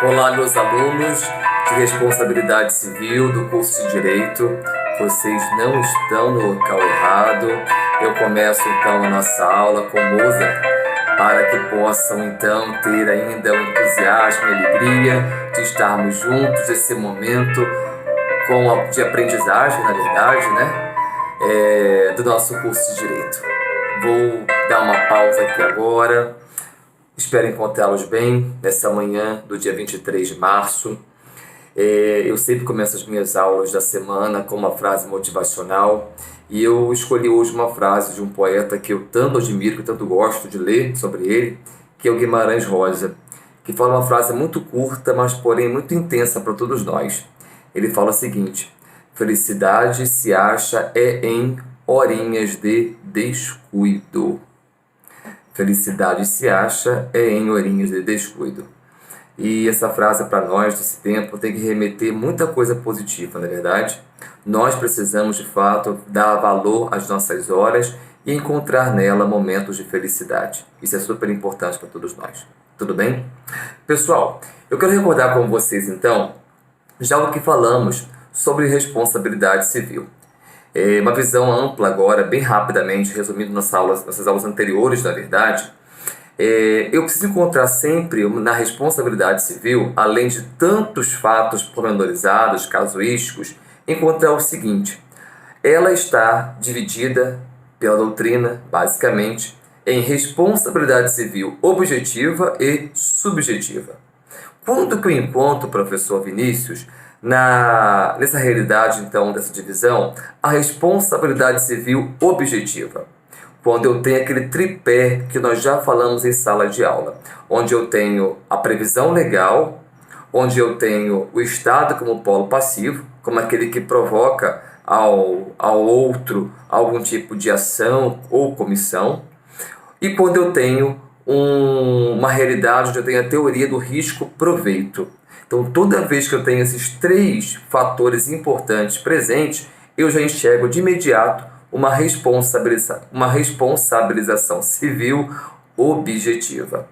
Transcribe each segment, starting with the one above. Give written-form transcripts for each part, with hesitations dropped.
Olá, meus alunos de responsabilidade civil do curso de Direito. Vocês não estão no local errado. Eu começo então a nossa aula com Mozart para que possam então ter ainda o entusiasmo e a alegria de estarmos juntos nesse momento de aprendizagem, na verdade, do nosso curso de Direito. Vou dar uma pausa aqui agora. Espero encontrá-los bem nessa manhã do dia 23 de março. Eu sempre começo as minhas aulas da semana com uma frase motivacional e eu escolhi hoje uma frase de um poeta que eu tanto admiro, que eu tanto gosto de ler sobre ele, que é o Guimarães Rosa, que fala uma frase muito curta, mas porém muito intensa para todos nós. Ele fala o seguinte: felicidade se acha em horinhas de descuido. Felicidade se acha em horinhas de descuido. E essa frase para nós desse tempo tem que remeter muita coisa positiva, na verdade. Nós precisamos de fato dar valor às nossas horas e encontrar nela momentos de felicidade. Isso é super importante para todos nós. Tudo bem? Pessoal, eu quero recordar com vocês então já o que falamos sobre responsabilidade civil. Uma visão ampla agora, bem rapidamente, resumindo nossas aulas anteriores, na verdade. Eu preciso encontrar sempre na responsabilidade civil, além de tantos fatos pormenorizados, casuísticos, encontrar o seguinte: ela está dividida pela doutrina, basicamente, em responsabilidade civil objetiva e subjetiva. Quando que eu encontro, professor Vinícius, nessa realidade, então, dessa divisão, a responsabilidade civil objetiva? Quando eu tenho aquele tripé que nós já falamos em sala de aula, onde eu tenho a previsão legal, onde eu tenho o Estado como polo passivo, como aquele que provoca ao outro algum tipo de ação ou comissão, e quando eu tenho uma realidade onde eu tenho a teoria do risco-proveito. Então, toda vez que eu tenho esses três fatores importantes presentes, eu já enxergo de imediato uma responsabilização civil objetiva.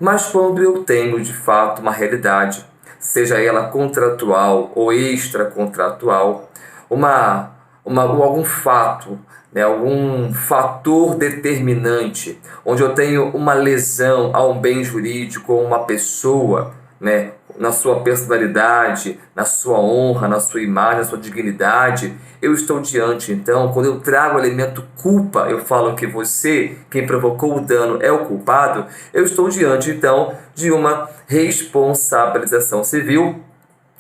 Mas quando eu tenho, de fato, uma realidade, seja ela contratual ou extracontratual, algum fato, algum fator determinante, onde eu tenho uma lesão a um bem jurídico ou uma pessoa, na sua personalidade, na sua honra, na sua imagem, na sua dignidade, eu estou diante, então, quando eu trago o elemento culpa, eu falo que você, quem provocou o dano, é o culpado, eu estou diante, então, de uma responsabilização civil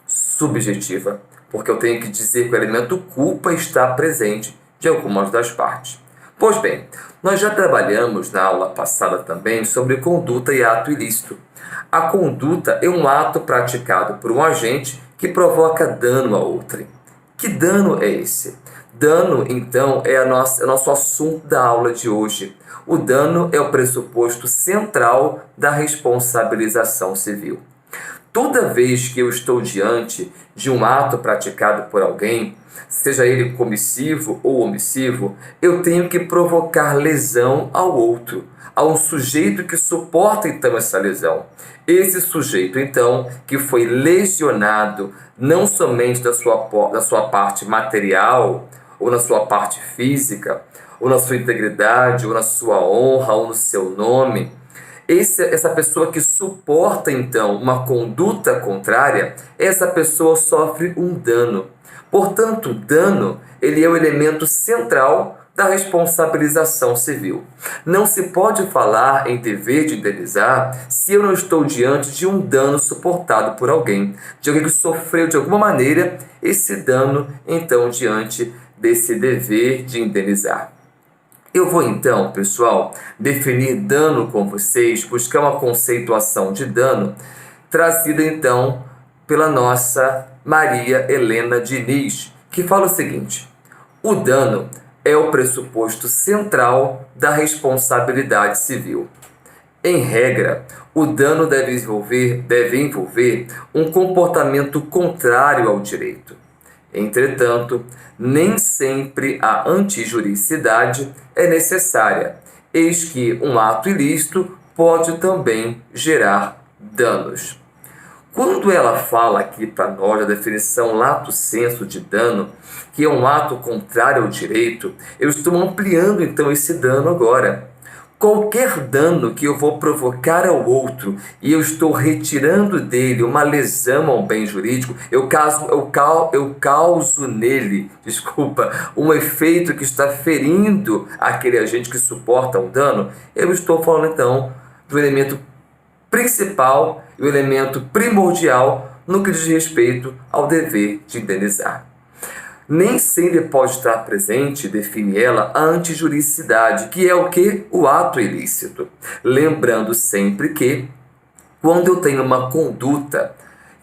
subjetiva, porque eu tenho que dizer que o elemento culpa está presente de algumas das partes. Pois bem, nós já trabalhamos na aula passada também sobre conduta e ato ilícito. A conduta é um ato praticado por um agente que provoca dano a outrem. Que dano é esse? Dano, então, é nosso assunto da aula de hoje. O dano é o pressuposto central da responsabilização civil. Toda vez que eu estou diante de um ato praticado por alguém, seja ele comissivo ou omissivo, eu tenho que provocar lesão ao outro, a um sujeito que suporta então essa lesão. Esse sujeito então que foi lesionado não somente da sua parte material, ou na sua parte física, ou na sua integridade, ou na sua honra, ou no seu nome. Essa pessoa que suporta, então, uma conduta contrária, essa pessoa sofre um dano. Portanto, o dano, ele é o elemento central da responsabilização civil. Não se pode falar em dever de indenizar se eu não estou diante de um dano suportado por alguém, de alguém que sofreu de alguma maneira esse dano, então, diante desse dever de indenizar. Eu vou então, pessoal, definir dano com vocês, buscar uma conceituação de dano trazida então pela nossa Maria Helena Diniz, que fala o seguinte: o dano é o pressuposto central da responsabilidade civil. Em regra, o dano deve envolver um comportamento contrário ao direito. Entretanto, nem sempre a antijuricidade é necessária, eis que um ato ilícito pode também gerar danos. Quando ela fala aqui para nós a definição lato sensu de dano, que é um ato contrário ao direito, eu estou ampliando então esse dano agora. Qualquer dano que eu vou provocar ao outro e eu estou retirando dele uma lesão ao bem jurídico, eu causo nele, um efeito que está ferindo aquele agente que suporta um dano, eu estou falando então do elemento principal e o elemento primordial no que diz respeito ao dever de indenizar. Nem sempre pode estar presente, define ela, a antijuridicidade, que é o que? O ato ilícito. Lembrando sempre que, quando eu tenho uma conduta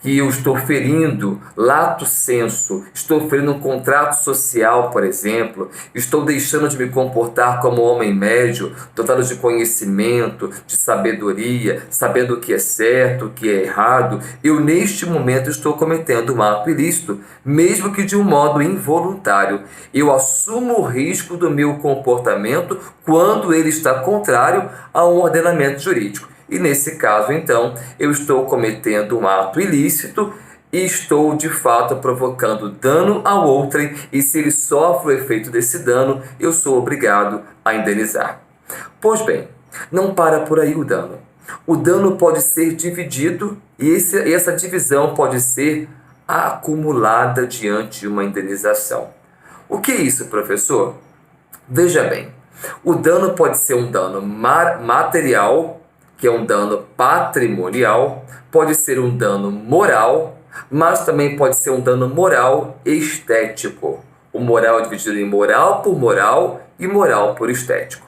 que eu estou ferindo lato sensu, estou ferindo um contrato social, por exemplo, estou deixando de me comportar como homem médio, dotado de conhecimento, de sabedoria, sabendo o que é certo, o que é errado, eu neste momento estou cometendo um ato ilícito, mesmo que de um modo involuntário. Eu assumo o risco do meu comportamento quando ele está contrário a um ordenamento jurídico. E nesse caso, então, eu estou cometendo um ato ilícito e estou, de fato, provocando dano ao outrem, e se ele sofre o efeito desse dano, eu sou obrigado a indenizar. Pois bem, não para por aí o dano. O dano pode ser dividido e essa divisão pode ser acumulada diante de uma indenização. O que é isso, professor? Veja bem, o dano pode ser um dano material, que é um dano patrimonial, pode ser um dano moral, mas também pode ser um dano moral estético. O moral é dividido em moral por moral e moral por estético.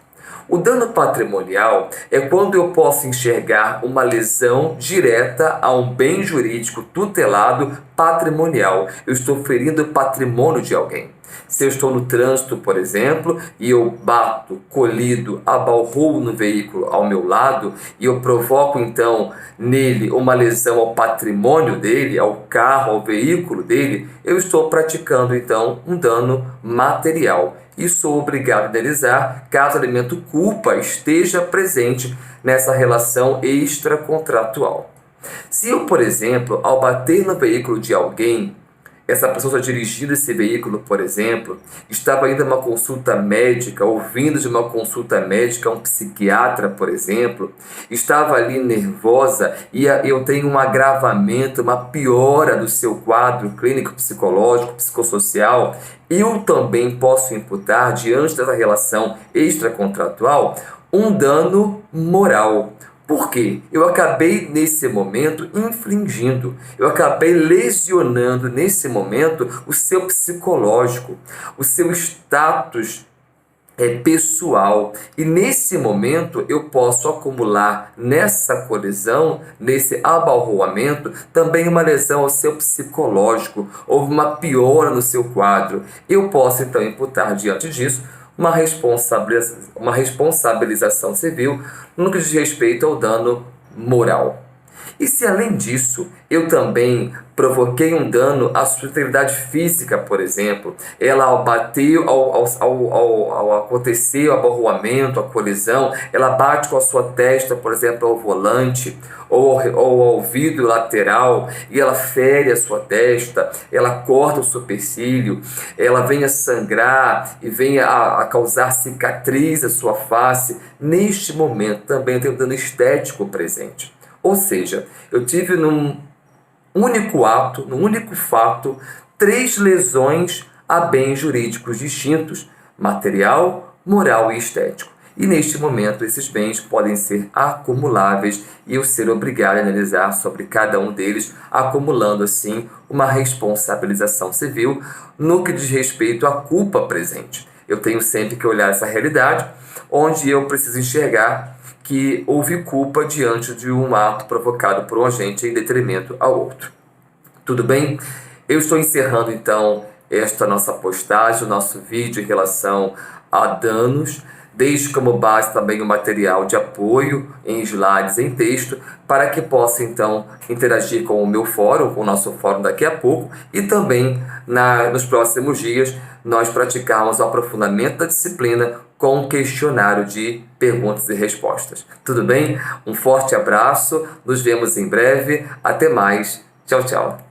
O dano patrimonial é quando eu posso enxergar uma lesão direta a um bem jurídico tutelado patrimonial. Eu estou ferindo o patrimônio de alguém. Se eu estou no trânsito, por exemplo, e eu bato, colido, abalroo no veículo ao meu lado e eu provoco então nele uma lesão ao patrimônio dele, ao carro, ao veículo dele, eu estou praticando então um dano material e sou obrigado a indenizar caso o elemento culpa esteja presente nessa relação extracontratual. Se eu, por exemplo, ao bater no veículo de alguém, essa pessoa dirigindo esse veículo, por exemplo, estava indo a uma consulta médica, ouvindo de uma consulta médica um psiquiatra, por exemplo, estava ali nervosa e eu tenho um agravamento, uma piora do seu quadro clínico, psicológico, psicossocial, eu também posso imputar, diante dessa relação extracontratual, um dano moral. Por quê? Eu acabei nesse momento infringindo, eu acabei lesionando nesse momento o seu psicológico, o seu status pessoal. E nesse momento eu posso acumular nessa colisão, nesse abalroamento, também uma lesão ao seu psicológico, houve uma piora no seu quadro. Eu posso então imputar diante disso uma responsabilização civil no que diz respeito ao dano moral. E se além disso eu também provoquei um dano à sua integridade física, por exemplo, ela ao bater, ao acontecer o abalroamento, a colisão, ela bate com a sua testa, por exemplo, ao volante ou ao vidro lateral e ela fere a sua testa, ela corta o supercílio, ela vem a sangrar e vem a causar cicatriz à sua face, neste momento também tem um dano estético presente. Ou seja, eu tive num único ato, num único fato, 3 lesões a bens jurídicos distintos, material, moral e estético. E neste momento esses bens podem ser acumuláveis e eu ser obrigado a analisar sobre cada um deles, acumulando assim uma responsabilização civil no que diz respeito à culpa presente. Eu tenho sempre que olhar essa realidade, onde eu preciso enxergar que houve culpa diante de um ato provocado por um agente em detrimento ao outro. Tudo bem? Eu estou encerrando então esta nossa postagem, o nosso vídeo em relação a danos. Deixe como base também o material de apoio em slides, em texto, para que possa então interagir com o meu fórum, com o nosso fórum daqui a pouco, e também nos próximos dias nós praticarmos o aprofundamento da disciplina com um questionário de perguntas e respostas. Tudo bem? Um forte abraço, nos vemos em breve, até mais, tchau, tchau.